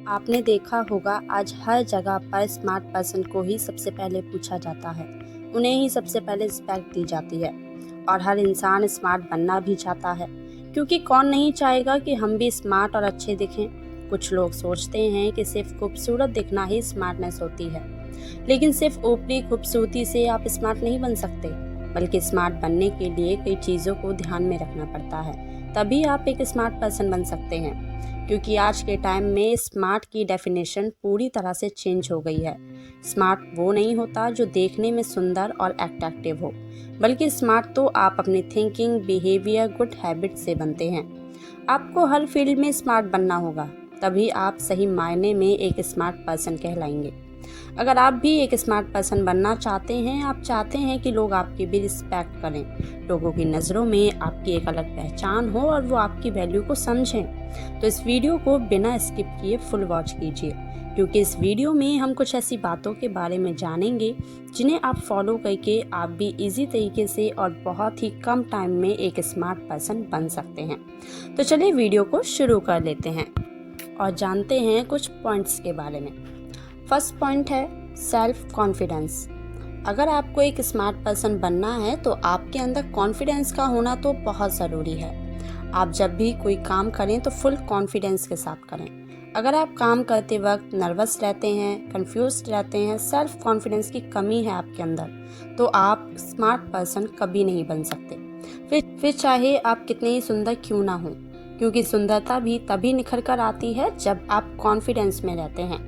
आपने देखा होगा आज हर जगह पर स्मार्ट पर्सन को ही सबसे पहले पूछा जाता है। उन्हें ही सबसे पहले रिस्पेक्ट दी जाती है और हर इंसान स्मार्ट बनना भी चाहता है, क्योंकि कौन नहीं चाहेगा कि हम भी स्मार्ट और अच्छे दिखें। कुछ लोग सोचते हैं कि सिर्फ खूबसूरत दिखना ही स्मार्टनेस होती है, लेकिन सिर्फ ऊपरी खूबसूरती से आप स्मार्ट नहीं बन सकते, बल्कि स्मार्ट बनने के लिए कई चीज़ों को ध्यान में रखना पड़ता है, तभी आप एक स्मार्ट पर्सन बन सकते हैं। क्योंकि आज के टाइम में स्मार्ट की डेफिनेशन पूरी तरह से चेंज हो गई है। स्मार्ट वो नहीं होता जो देखने में सुंदर और अट्रैक्टिव हो, बल्कि स्मार्ट तो आप अपनी थिंकिंग, बिहेवियर, गुड हैबिट से बनते हैं। आपको हर फील्ड में स्मार्ट बनना होगा, तभी आप सही मायने में एक स्मार्ट पर्सन कहलाएंगे। अगर आप भी एक स्मार्ट पर्सन बनना चाहते हैं, आप चाहते हैं कि लोग आपकी भी रिस्पेक्ट करें, लोगों की नज़रों में आपकी एक अलग पहचान हो और वो आपकी वैल्यू को समझें, तो इस वीडियो को बिना स्किप किए फुल वॉच कीजिए, क्योंकि इस वीडियो में हम कुछ ऐसी बातों के बारे में जानेंगे जिन्हें आप फॉलो करके आप भी इजी तरीके से और बहुत ही कम टाइम में एक स्मार्ट पर्सन बन सकते हैं। तो चलिए वीडियो को शुरू कर लेते हैं और जानते हैं कुछ पॉइंट्स के बारे में। फर्स्ट पॉइंट है सेल्फ कॉन्फिडेंस। अगर आपको एक स्मार्ट पर्सन बनना है तो आपके अंदर कॉन्फिडेंस का होना तो बहुत ज़रूरी है। आप जब भी कोई काम करें तो फुल कॉन्फिडेंस के साथ करें। अगर आप काम करते वक्त नर्वस रहते हैं, कंफ्यूज्ड रहते हैं, सेल्फ कॉन्फिडेंस की कमी है आपके अंदर, तो आप स्मार्ट पर्सन कभी नहीं बन सकते। फिर चाहे आप कितने ही सुंदर क्यों ना हो, क्योंकि सुंदरता भी तभी निखर कर आती है जब आप कॉन्फिडेंस में रहते हैं।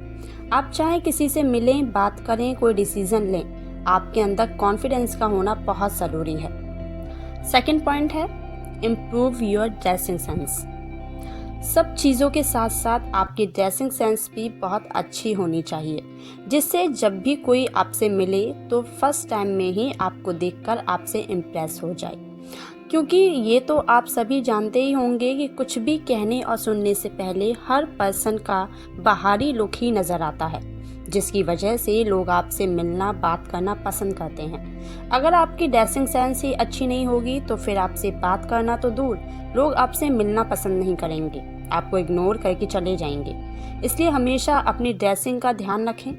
आप चाहे किसी से मिलें, बात करें, कोई डिसीजन लें, आपके अंदर कॉन्फिडेंस का होना बहुत ज़रूरी है। सेकंड पॉइंट है इम्प्रूव योर ड्रेसिंग सेंस। सब चीज़ों के साथ साथ आपकी ड्रेसिंग सेंस भी बहुत अच्छी होनी चाहिए, जिससे जब भी कोई आपसे मिले तो फर्स्ट टाइम में ही आपको देखकर आपसे इम्प्रेस हो जाए। क्योंकि ये तो आप सभी जानते ही होंगे कि कुछ भी कहने और सुनने से पहले हर पर्सन का बाहरी लुक ही नज़र आता है, जिसकी वजह से लोग आपसे मिलना, बात करना पसंद करते हैं। अगर आपकी ड्रेसिंग सेंस ही अच्छी नहीं होगी तो फिर आपसे बात करना तो दूर, लोग आपसे मिलना पसंद नहीं करेंगे, आपको इग्नोर करके चले जाएंगे। इसलिए हमेशा अपनी ड्रेसिंग का ध्यान रखें।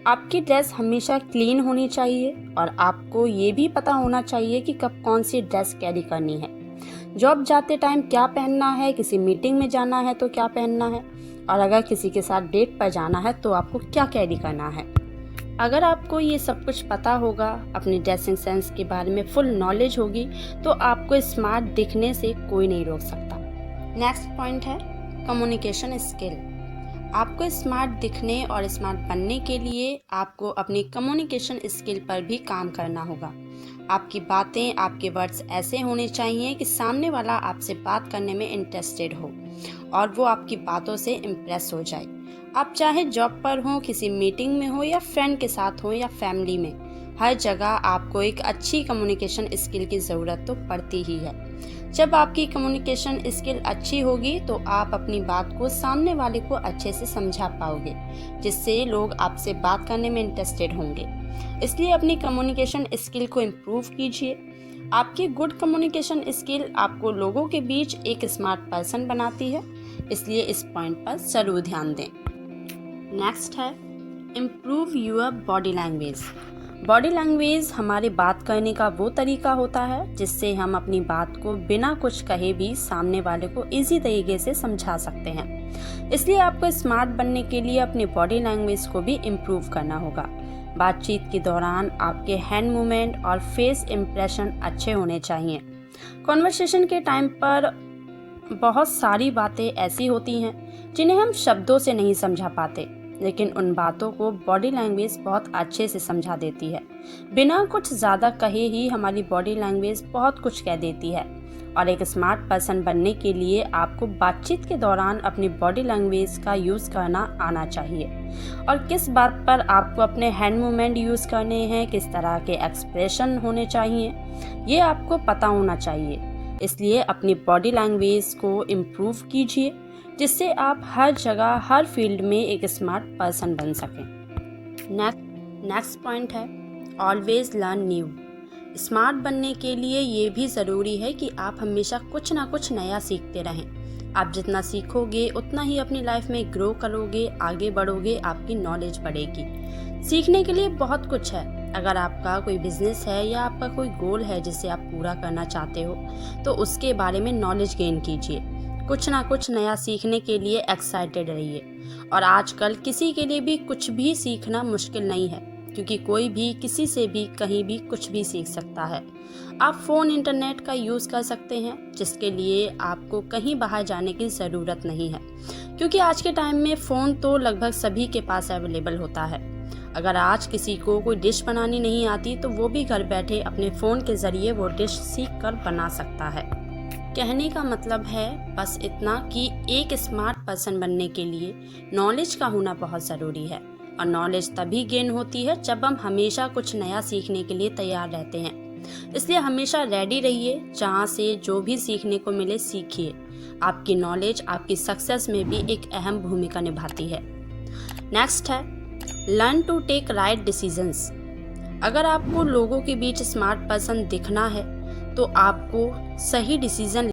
आपकी ड्रेस हमेशा क्लीन होनी चाहिए और आपको ये भी पता होना चाहिए कि कब कौन सी ड्रेस कैरी करनी है, जॉब जाते टाइम क्या पहनना है, किसी मीटिंग में जाना है तो क्या पहनना है, और अगर किसी के साथ डेट पर जाना है तो आपको क्या कैरी करना है। अगर आपको ये सब कुछ पता होगा, अपनी ड्रेसिंग सेंस के बारे में फुल नॉलेज होगी, तो आपको स्मार्ट दिखने से कोई नहीं रोक सकता। नेक्स्ट पॉइंट है कम्युनिकेशन स्किल। आपको स्मार्ट दिखने और स्मार्ट बनने के लिए आपको अपनी कम्युनिकेशन स्किल पर भी काम करना होगा। आपकी बातें, आपके वर्ड्स ऐसे होने चाहिए कि सामने वाला आपसे बात करने में इंटरेस्टेड हो और वो आपकी बातों से इम्प्रेस हो जाए। आप चाहे जॉब पर हो, किसी मीटिंग में हो, या फ्रेंड के साथ हो, या फैमिली में, हर जगह आपको एक अच्छी कम्युनिकेशन स्किल की ज़रूरत तो पड़ती ही है। जब आपकी कम्युनिकेशन स्किल अच्छी होगी तो आप अपनी बात को सामने वाले को अच्छे से समझा पाओगे, जिससे लोग आपसे बात करने में इंटरेस्टेड होंगे। इसलिए अपनी कम्युनिकेशन स्किल को इम्प्रूव कीजिए। आपकी गुड कम्युनिकेशन स्किल आपको लोगों के बीच एक स्मार्ट पर्सन बनाती है, इसलिए इस पॉइंट पर ज़रूर ध्यान दें। नेक्स्ट है improve your body language. Body language हमारे बात करने का वो तरीका होता है जिससे हम अपनी बात को बिना कुछ कहे भी सामने वाले को इजी तरीके से समझा सकते हैं। इसलिए आपको स्मार्ट बनने के लिए अपनी बॉडी लैंग्वेज को भी इम्प्रूव करना होगा। बातचीत के दौरान आपके हैंड मूवमेंट और फेस इम्प्रेशन अच्छे होने चाहिए। कॉन्वर्सेशन के टाइम पर बहुत सारी बातें ऐसी होती हैं जिन्हें हम शब्दों से नहीं समझा पाते, लेकिन उन बातों को बॉडी लैंग्वेज बहुत अच्छे से समझा देती है। बिना कुछ ज़्यादा कहे ही हमारी बॉडी लैंग्वेज बहुत कुछ कह देती है। और एक स्मार्ट पर्सन बनने के लिए आपको बातचीत के दौरान अपनी बॉडी लैंग्वेज का यूज़ करना आना चाहिए, और किस बात पर आपको अपने हैंड मूवमेंट यूज़ करने हैं, किस तरह के एक्सप्रेशन होने चाहिए, ये आपको पता होना चाहिए। इसलिए अपनी बॉडी लैंग्वेज को इम्प्रूव कीजिए, जिससे आप हर जगह, हर फील्ड में एक स्मार्ट पर्सन बन सकें। नेक्स्ट पॉइंट है ऑलवेज लर्न न्यू। स्मार्ट बनने के लिए ये भी ज़रूरी है कि आप हमेशा कुछ ना कुछ नया सीखते रहें। आप जितना सीखोगे उतना ही अपनी लाइफ में ग्रो करोगे, आगे बढ़ोगे, आपकी नॉलेज बढ़ेगी। सीखने के लिए बहुत कुछ है। अगर आपका कोई बिजनेस है या आपका कोई गोल है जिसे आप पूरा करना चाहते हो, तो उसके बारे में नॉलेज गेन कीजिए। कुछ ना कुछ नया सीखने के लिए एक्साइटेड रहिए। और आजकल किसी के लिए भी कुछ भी सीखना मुश्किल नहीं है, क्योंकि कोई भी किसी से भी कहीं भी कुछ भी सीख सकता है। आप फ़ोन, इंटरनेट का यूज़ कर सकते हैं, जिसके लिए आपको कहीं बाहर जाने की ज़रूरत नहीं है, क्योंकि आज के टाइम में फ़ोन तो लगभग सभी के पास अवेलेबल होता है। अगर आज किसी को कोई डिश बनानी नहीं आती, तो वो भी घर बैठे अपने फ़ोन के ज़रिए वो डिश सीख कर बना सकता है। कहने का मतलब है बस इतना कि एक स्मार्ट पर्सन बनने के लिए नॉलेज का होना बहुत ज़रूरी है। और नॉलेज तभी गेन होती है जब हम हमेशा कुछ नया सीखने के लिए तैयार रहते हैं। इसलिए हमेशा रेडी रहिए, जहाँ से जो भी सीखने को मिले सीखिए। आपकी नॉलेज आपकी सक्सेस में भी एक अहम भूमिका निभाती है। नेक्स्ट है learn to take right decisions. अगर आपको लोगों के बीच स्मार्ट पर्सन दिखना है, तो आपको सही डिसीजन